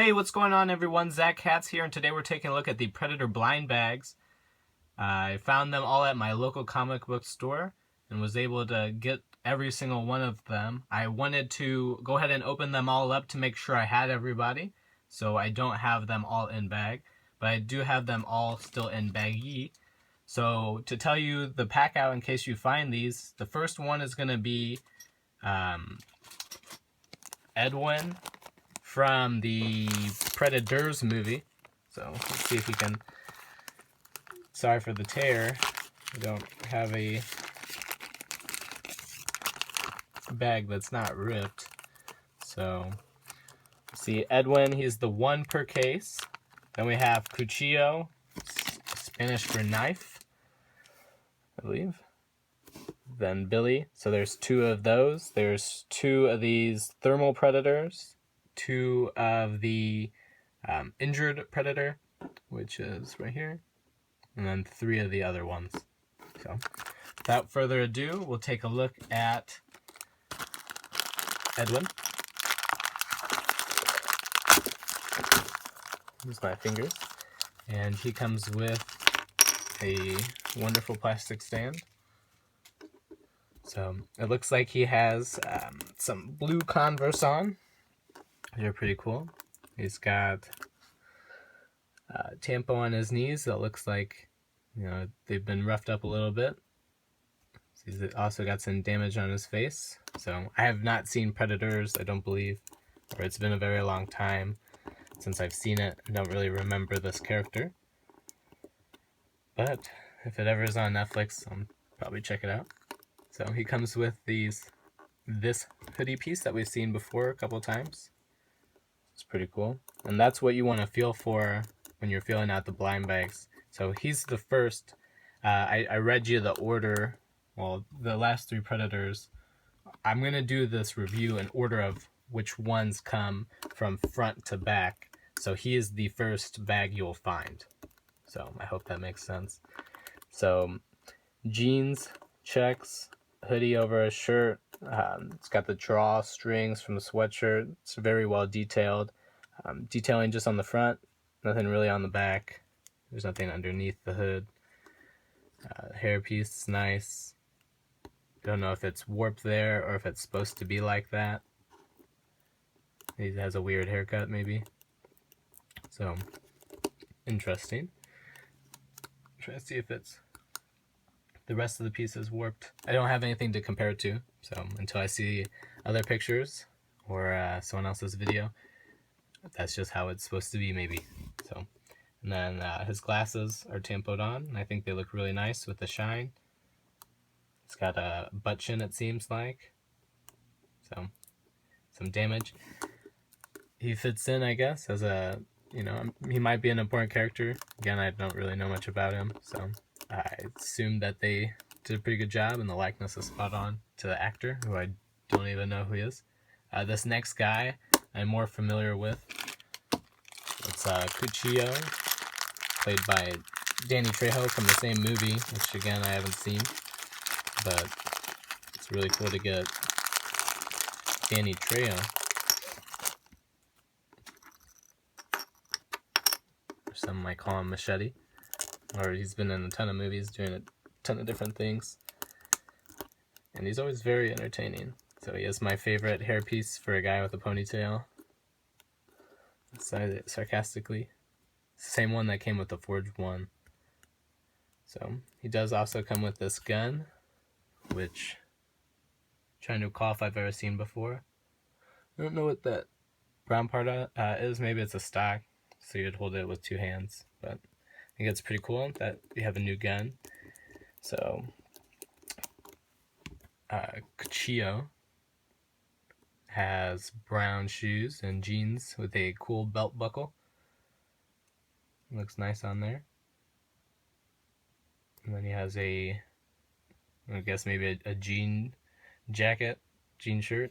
Hey, what's going on everyone? Zach Katz here, and today we're taking a look at the Predator blind bags. I found them all at my local comic book store and was able to get every single one of them. I wanted to go ahead and open them all up to make sure I had everybody, so I don't have them all in bag, but I do have them all still in baggie. So to tell you the pack out in case you find these, the first one is going to be Edwin from the Predators movie. So let's see if we can. Sorry for the tear. I don't have a bag that's not ripped. So see, Edwin, he's the one per case. Then we have Cuchillo, Spanish for knife, I believe. Then Billy. So there's two of those. There's two of these thermal predators, two of the injured predator, which is right here, and then three of the other ones. So without further ado, we'll take a look at Edwin. Use my fingers. And he comes with a wonderful plastic stand. So it looks like he has some blue Converse on. They're pretty cool. He's got Tampo on his knees that looks like, you know, they've been roughed up a little bit. He's also got some damage on his face. So I have not seen Predators, I don't believe, or it's been a very long time since I've seen it. I don't really remember this character. But if it ever is on Netflix, I'll probably check it out. So he comes with this hoodie piece that we've seen before a couple times. It's pretty cool. And that's what you want to feel for when you're filling out the blind bags. So he's the first. I read you the order. Well, the last three Predators. I'm going to do this review in order of which ones come from front to back. So he is the first bag you'll find. So I hope that makes sense. So jeans, checks, hoodie over a shirt. It's got the drawstrings from the sweatshirt. It's very well detailed. Detailing just on the front, nothing really on the back. There's nothing underneath the hood. Hairpiece is nice. Don't know if it's warped there or if it's supposed to be like that. He has a weird haircut maybe. So, interesting. Try to see if it's the rest of the piece is warped. I don't have anything to compare it to, so until I see other pictures or someone else's video, that's just how it's supposed to be maybe. So, and then his glasses are tampoed on, and I think they look really nice with the shine. It's got a butt chin, it seems like. So, some damage. He fits in, I guess, as a, you know, he might be an important character. Again, I don't really know much about him, so I assume that they did a pretty good job and the likeness is spot on to the actor, who I don't even know who he is. This next guy I'm more familiar with. It's Cuchillo, played by Danny Trejo from the same movie, which again I haven't seen, but it's really cool to get Danny Trejo. Or some might call him Machete. Or he's been in a ton of movies doing a ton of different things. And he's always very entertaining. So he is my favorite hairpiece for a guy with a ponytail. I say it sarcastically. Same one that came with the Forged one. So he does also come with this gun, which I'm trying to recall if I've ever seen before. I don't know what that brown part is. Maybe it's a stock, so you'd hold it with two hands. But I think it's pretty cool that we have a new gun. So Cuchillo has brown shoes and jeans with a cool belt buckle. Looks nice on there. And then he has a, I guess maybe a jean jacket, jean shirt.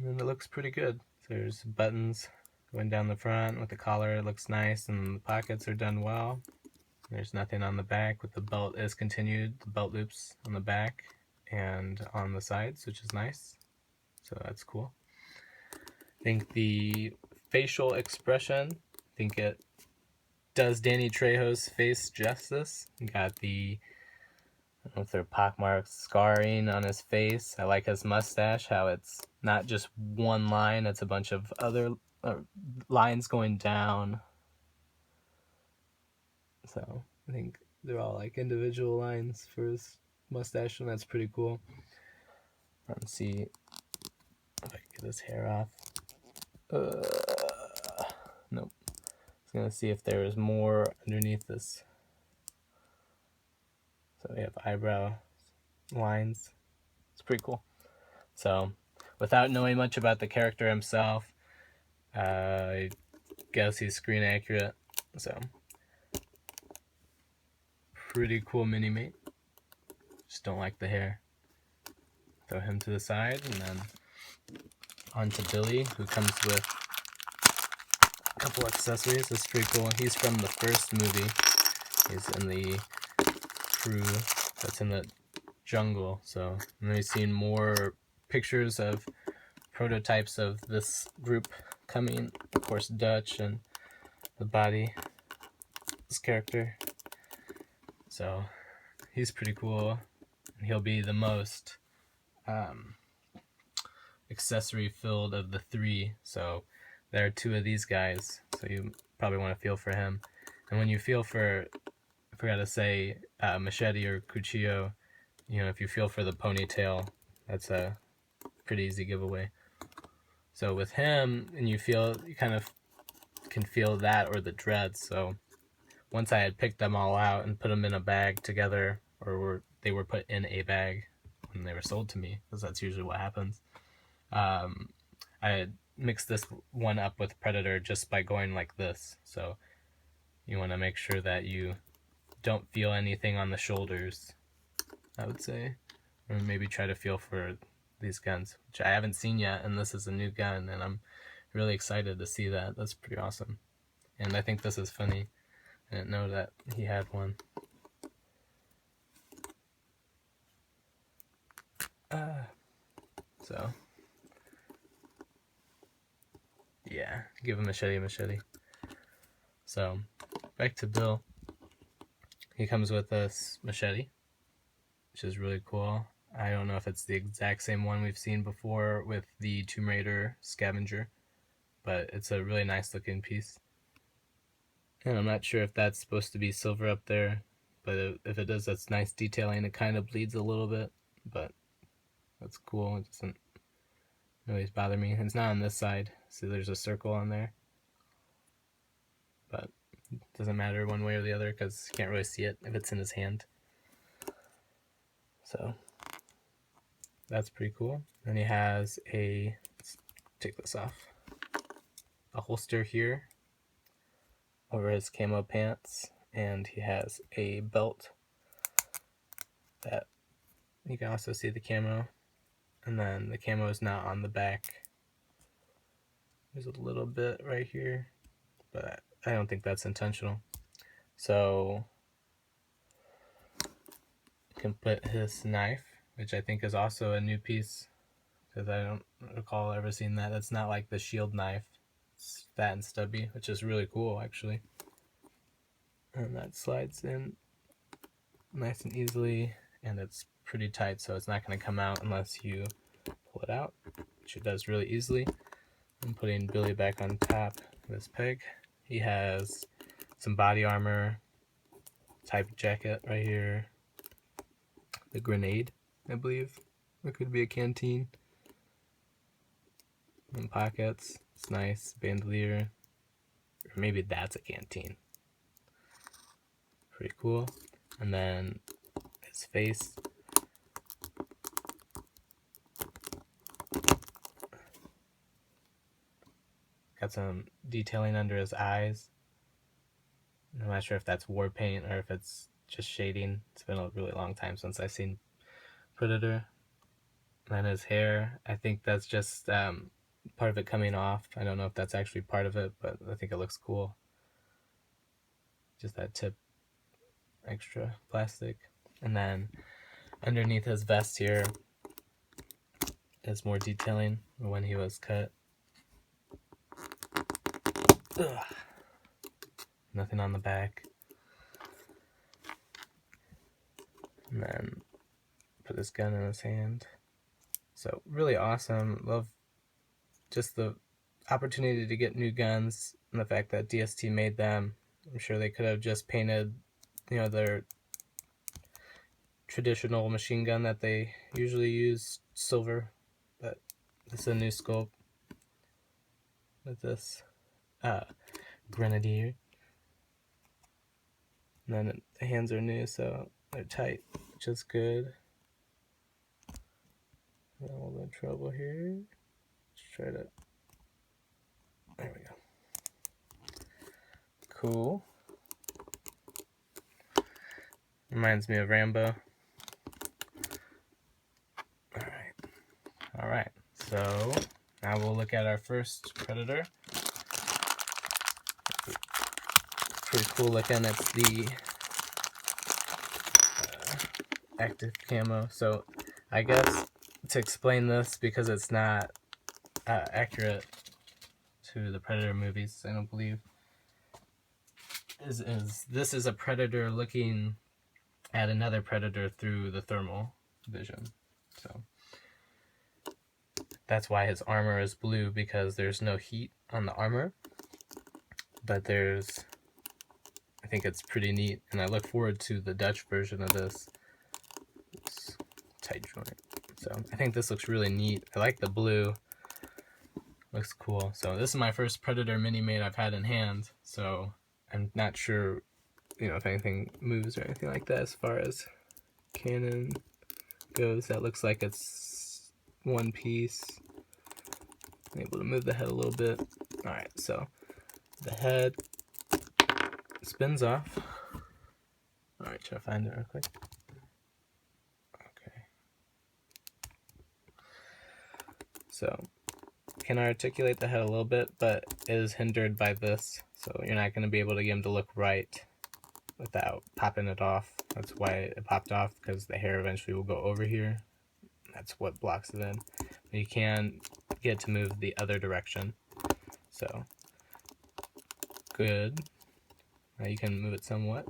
And it looks pretty good. So there's buttons going down the front with the collar. It looks nice, and the pockets are done well. There's nothing on the back, with the belt is continued, the belt loops on the back and on the sides, which is nice. So that's cool. think the facial expression, I think it does Danny Trejo's face justice. You got the, I don't know if they're pockmarks, scarring on his face. I like his mustache, how it's not just one line, it's a bunch of other lines going down. So I think they're all like individual lines for his mustache, and that's pretty cool. Let's see if I can get his hair off. Nope. I was gonna see if there was more underneath this. So we have eyebrow lines. It's pretty cool. So, without knowing much about the character himself, I guess he's screen accurate. So, pretty cool Minimate. Just don't like the hair. Throw him to the side, and then on to Billy, who comes with a couple accessories. That's pretty cool. He's from the first movie. He's in the crew that's in the jungle. So, and then we've seen more pictures of prototypes of this group coming. Of course, Dutch and the body, this character. So he's pretty cool. He'll be the most accessory filled of the three. So there are two of these guys. So you probably want to feel for him. And when you feel for, I forgot to say, Machete or Cuchillo, you know, if you feel for the ponytail, that's a pretty easy giveaway. So with him, and you kind of can feel that or the dreads. So once I had picked them all out and put them in a bag together, or they were put in a bag when they were sold to me, because that's usually what happens. I had mixed this one up with Predator just by going like this. So you want to make sure that you don't feel anything on the shoulders, I would say, or maybe try to feel for these guns, which I haven't seen yet, and this is a new gun, and I'm really excited to see that. That's pretty awesome. And I think this is funny. I didn't know that he had one. So yeah, give him a machete. So back to Bill. He comes with this machete, which is really cool. I don't know if it's the exact same one we've seen before with the Tomb Raider scavenger, but it's a really nice looking piece. And I'm not sure if that's supposed to be silver up there, but if it is, that's nice detailing. It kind of bleeds a little bit, but that's cool. It doesn't really bother me. It's not on this side, so there's a circle on there, but it doesn't matter one way or the other because you can't really see it if it's in his hand. So that's pretty cool. And he has a, let's take this off, a holster here over his camo pants, and he has a belt that you can also see the camo, and then the camo is not on the back. There's a little bit right here, but I don't think that's intentional. So you can put his knife, which I think is also a new piece, because I don't recall ever seeing that. That's not like the shield knife. It's fat and stubby, which is really cool actually. And that slides in nice and easily, and it's pretty tight, so it's not going to come out unless you pull it out, which it does really easily. I'm putting Billy back on top of this peg. He has some body armor type jacket right here. The grenade, I believe. It could be a canteen. And pockets. It's nice. Bandolier. Or maybe that's a canteen. Pretty cool. And then his face. Got some detailing under his eyes. I'm not sure if that's war paint or if it's just shading. It's been a really long time since I've seen Predator. And his hair, I think that's just part of it coming off. I don't know if that's actually part of it, but I think it looks cool. Just that tip, extra plastic. And then underneath his vest here is more detailing when he was cut. Ugh. Nothing on the back. And then put his gun in his hand. So really awesome. Love just the opportunity to get new guns and the fact that DST made them. I'm sure they could have just painted, their traditional machine gun that they usually use silver, but this is a new scope with this grenadier. And then the hands are new, so they're tight, which is good. A little bit of trouble here. Let's try to. There we go. Cool. Reminds me of Rambo. Alright, so now we'll look at our first Predator. Pretty cool looking. It's the active camo. So I guess to explain this, because it's not accurate to the Predator movies, I don't believe, is this is a Predator looking at another Predator through the thermal vision. So that's why his armor is blue, because there's no heat on the armor. But I think it's pretty neat, and I look forward to the Dutch version of this. It's tight joint. So I think this looks really neat. I like the blue. Looks cool. So this is my first Predator Minimate I've had in hand, so I'm not sure, if anything moves or anything like that as far as cannon goes. That looks like it's one piece. I'm able to move the head a little bit. Alright, so the head spins off. Alright, try to find it real quick. Okay. So, can articulate the head a little bit, but it is hindered by this. So you're not going to be able to get him to look right without popping it off. That's why it popped off, because the hair eventually will go over here. That's what blocks it in. But you can get it to move the other direction. So, good. Now you can move it somewhat.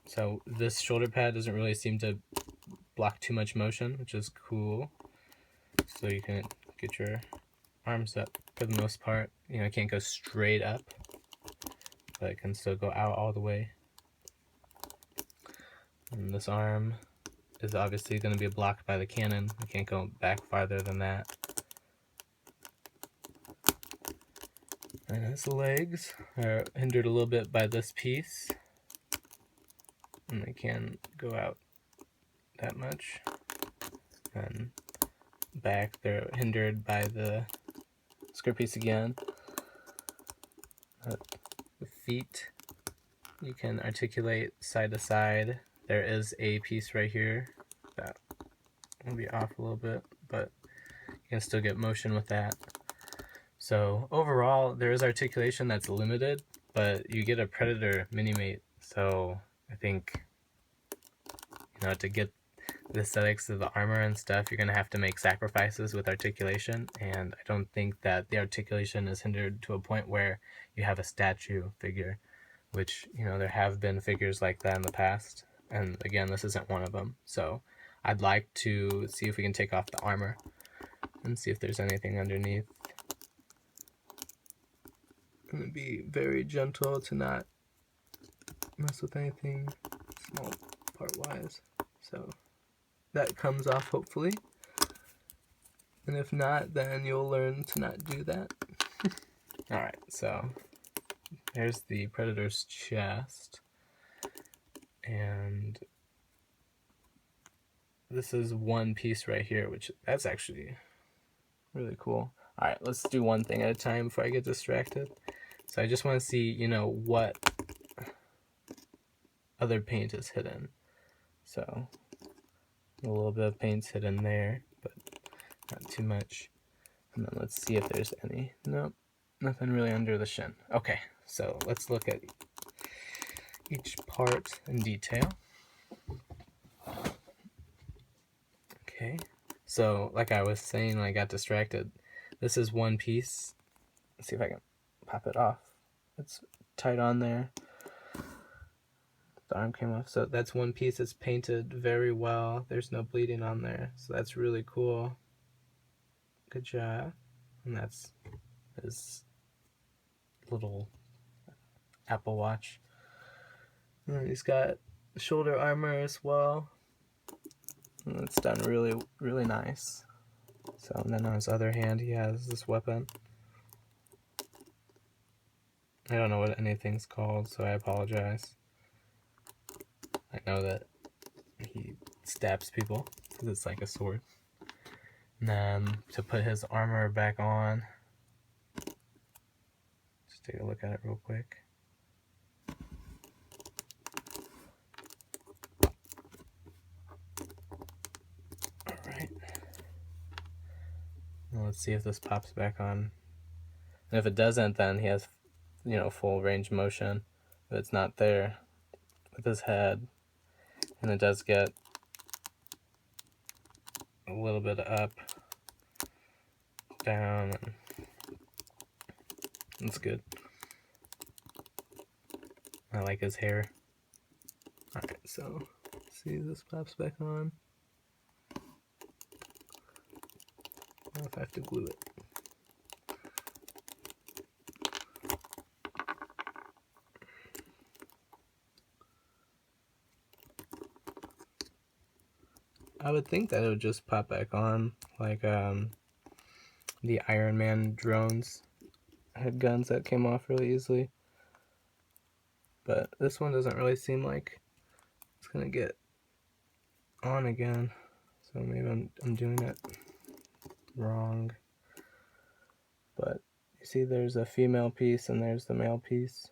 So this shoulder pad doesn't really seem to block too much motion, which is cool. So you can get your arms up for the most part. It can't go straight up, but it can still go out all the way. And this arm is obviously going to be blocked by the cannon. I can't go back farther than that. And his legs are hindered a little bit by this piece, and they can go out that much. And back, they're hindered by the skirt piece again. The feet, you can articulate side to side. There is a piece right here that will be off a little bit, but you can still get motion with that. So overall, there is articulation that's limited, but you get a Predator Minimate. So I think, to get the aesthetics of the armor and stuff, you're going to have to make sacrifices with articulation. And I don't think that the articulation is hindered to a point where you have a statue figure, which, there have been figures like that in the past. And again, this isn't one of them. So I'd like to see if we can take off the armor and see if there's anything underneath. I'm going to be very gentle to not mess with anything small part wise. So that comes off hopefully. And if not, then you'll learn to not do that. Alright, so there's the Predator's chest. And this is one piece right here, which that's actually really cool. Alright, let's do one thing at a time before I get distracted. So I just want to see, what other paint is hidden. So a little bit of paint's hidden there, but not too much. And then let's see if there's any. Nope, nothing really under the shin. Okay, so let's look at each part in detail. Okay, so like I was saying when I got distracted, this is one piece. Let's see if I can pop it off. it's tight on there. The arm came off, so that's one piece that's painted very well. There's no bleeding on there, so that's really cool. Good job. And that's his little Apple Watch. And he's got shoulder armor as well. And it's done really, really nice. So, and then on his other hand, he has this weapon. I don't know what anything's called, so I apologize. I know that he stabs people because it's like a sword. And then to put his armor back on, just take a look at it real quick. Alright. Let's see if this pops back on. And if it doesn't, then he has, you know, full range motion. But it's not there with his head. And it does get a little bit up, down, and it's good. I like his hair. Alright, so see this pops back on. I don't know if I have to glue it. I would think that it would just pop back on like the Iron Man drones had guns that came off really easily. But this one doesn't really seem like it's gonna get on again. So maybe I'm doing it wrong. But you see there's a female piece and there's the male piece.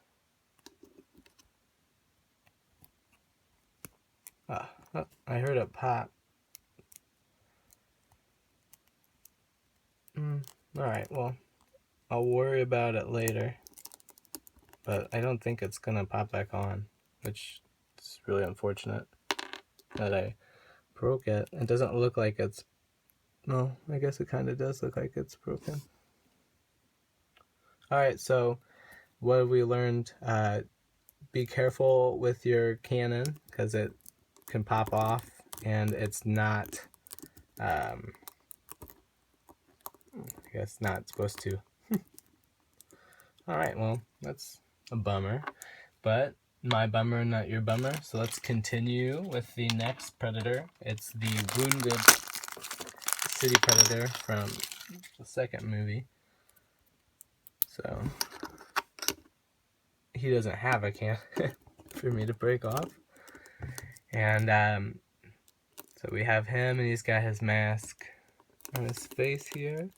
Oh, I heard it pop. Alright, well, I'll worry about it later. But I don't think it's gonna pop back on, which is really unfortunate that I broke it. It doesn't look like it's, well, I guess it kind of does look like it's broken. Alright, so what have we learned? Be careful with your Canon because it can pop off and it's not, I guess not supposed to. Alright, well, that's a bummer, but my bummer, not your bummer. So let's continue with the next predator. It's the wounded city predator from the second movie. So he doesn't have a can for me to break off. And so we have him, and he's got his mask on his face here.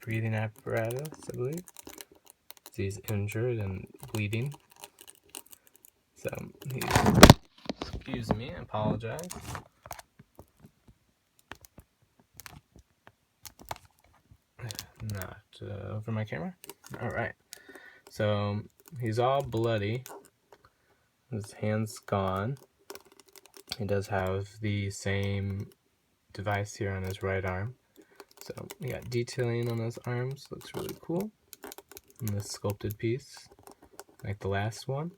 Breathing apparatus, I believe. He's injured and bleeding. So excuse me, I apologize. Not over my camera. Alright. So he's all bloody. His hand's gone. He does have the same device here on his right arm. So we got detailing on his arms. Looks really cool. And this sculpted piece, like the last one.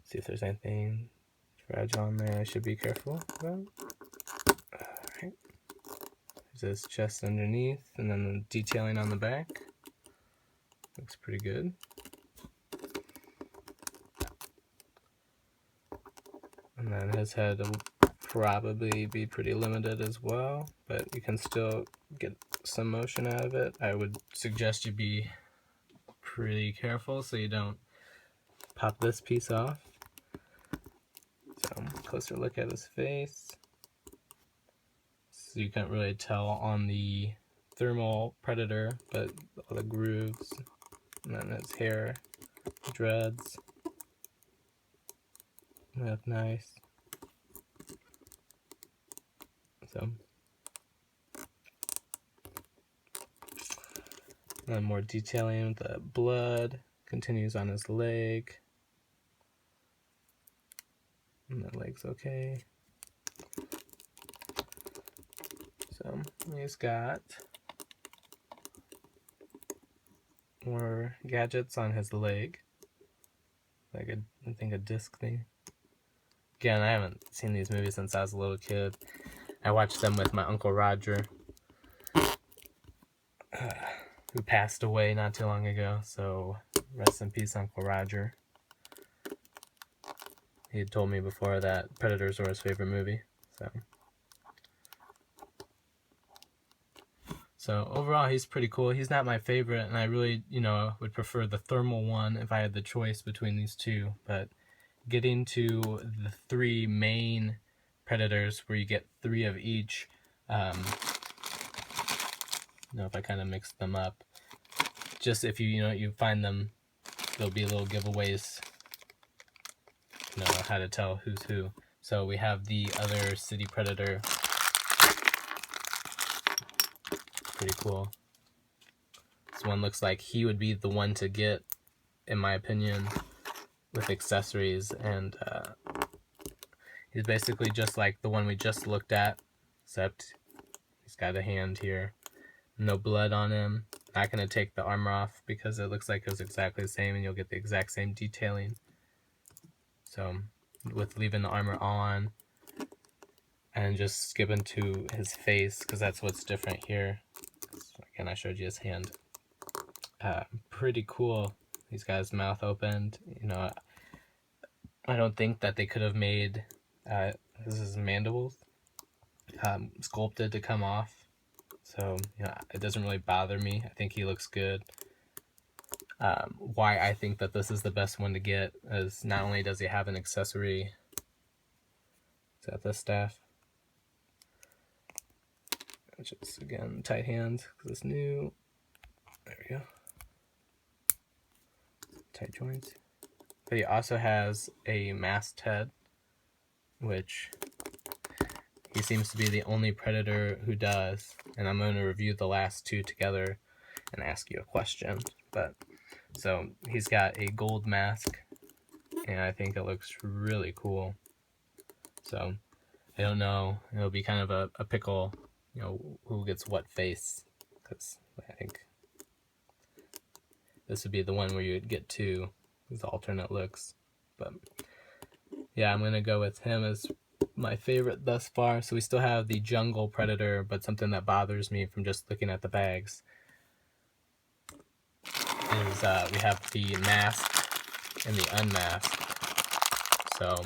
See if there's anything fragile on there I should be careful about. Alright. There's his chest underneath, and then the detailing on the back. Looks pretty good. And then his head will probably be pretty limited as well, but you can still get some motion out of it. I would suggest you be pretty careful so you don't pop this piece off. So, closer look at his face. So you can't really tell on the thermal predator, but all the grooves, and then his hair, dreads. That's nice. So, and then more detailing with the blood continues on his leg. And the leg's okay. So he's got more gadgets on his leg. Like I think a disc thing. Again, I haven't seen these movies since I was a little kid. I watched them with my Uncle Roger, who passed away not too long ago, so rest in peace, Uncle Roger. He had told me before that Predators were his favorite movie, so overall, he's pretty cool. He's not my favorite, and I really, would prefer the thermal one if I had the choice between these two, but getting to the 3 main Predators, where you get 3 of each, if I kind of mix them up, just if you find them, there'll be little giveaways, how to tell who's who. So we have the other City Predator. Pretty cool. This one looks like he would be the one to get, in my opinion, with accessories, and he's basically just like the one we just looked at, except he's got a hand here. No blood on him. Not going to take the armor off because it looks like it was exactly the same, and you'll get the exact same detailing. So with leaving the armor on and just skipping to his face, because that's what's different here. Again, I showed you his hand. Pretty cool. He's got his mouth opened. I don't think that they could have made his mandibles sculpted to come off. So, it doesn't really bother me. I think he looks good. Why I think that this is the best one to get is not only does he have an accessory. Is that the staff? Which is, again, tight hands because it's new. There we go. Tight joints. But he also has a masked head, which he seems to be the only Predator who does. And I'm going to review the last 2 together and ask you a question. So he's got a gold mask, and I think it looks really cool. So I don't know. It'll be kind of a pickle, who gets what face, because I think this would be the one where you would get 2 with alternate looks. But yeah, I'm going to go with him as my favorite thus far. So we still have the Jungle Predator, but something that bothers me from just looking at the bags is we have the masked and the unmasked. So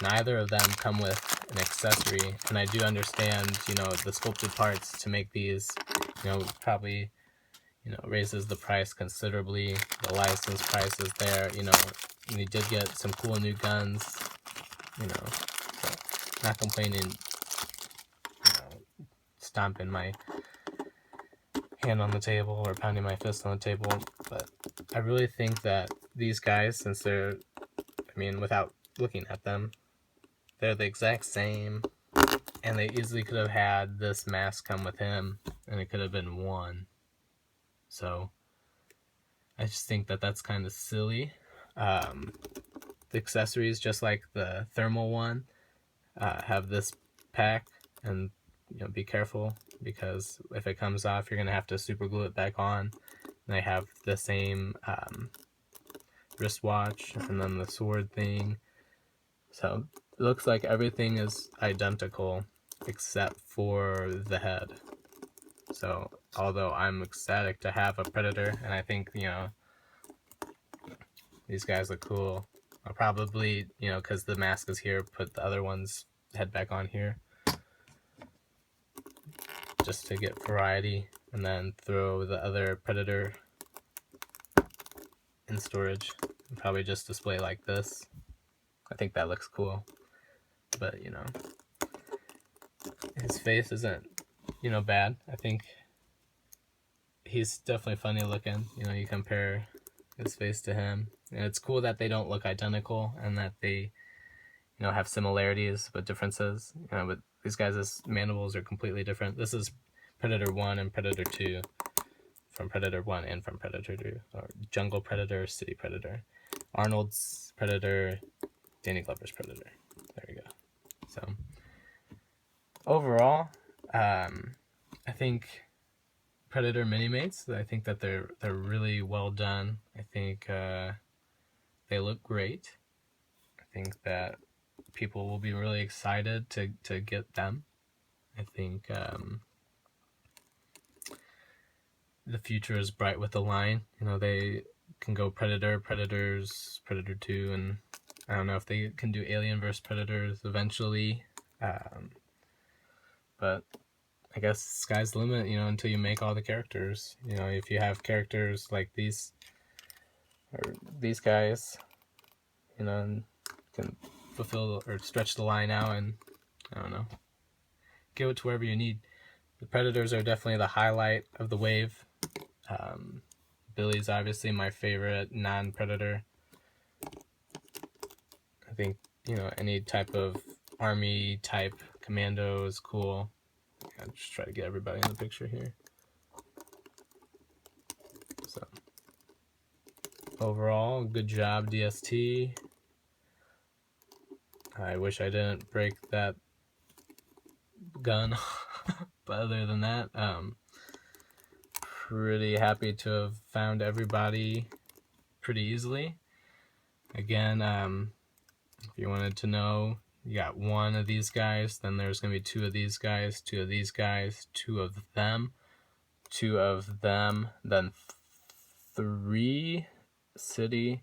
neither of them come with an accessory, and I do understand, the sculpted parts to make these, probably, raises the price considerably. The license price is there, and you did get some cool new guns, so not complaining, stomping my hand on the table or pounding my fist on the table, but I really think that these guys, since they're, without looking at them, they're the exact same, and they easily could have had this mask come with him, and it could have been one. So I just think that that's kind of silly. The accessories, just like the thermal one, have this pack, and be careful, because if it comes off, you're gonna have to super glue it back on. And they have the same wristwatch, and then the sword thing. So it looks like everything is identical except for the head. So although I'm ecstatic to have a Predator, and I think these guys look cool, I'll probably, because the mask is here, put the other one's head back on here, just to get variety, and then throw the other Predator in storage, and probably just display like this. I think that looks cool, but his face isn't bad. I think he's definitely funny looking. You compare his face to him, and it's cool that they don't look identical, and that they have similarities but differences. But these guys' mandibles are completely different. This is Predator 1 and Predator 2, from Predator 1 and from Predator 2, or Jungle Predator, City Predator. Arnold's Predator, Danny Glover's Predator. There you go. So overall, I think Predator Minimates. I think that they're really well done. I think they look great. I think that people will be really excited to get them. I think the future is bright with the line. You know, they can go Predator, Predators, Predator 2, and I don't know if they can do Alien vs. Predators eventually. But I guess sky's the limit, you know, until you make all the characters. You know, if you have characters like these, or these guys, you know, and can fulfill or stretch the line out and, I don't know, give it to wherever you need. The Predators are definitely the highlight of the wave. Billy's obviously my favorite non-Predator. I think, you know, any type of army type commando is cool. I'll just try to get everybody in the picture here. So overall, good job, DST. I wish I didn't break that gun. But other than that, pretty happy to have found everybody pretty easily. Again, if you wanted to know, you got one of these guys, then there's going to be two of these guys, two of these guys, two of them, two of them, then three city,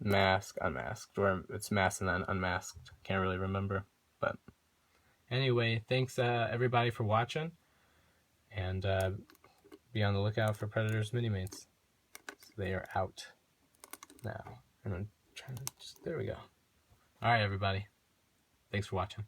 mask, unmasked, or it's masked and then unmasked. Can't really remember. But anyway, thanks everybody for watching, and be on the lookout for Predators Minimates. So they are out now. And I'm trying to just, there we go. Alright everybody, thanks for watching.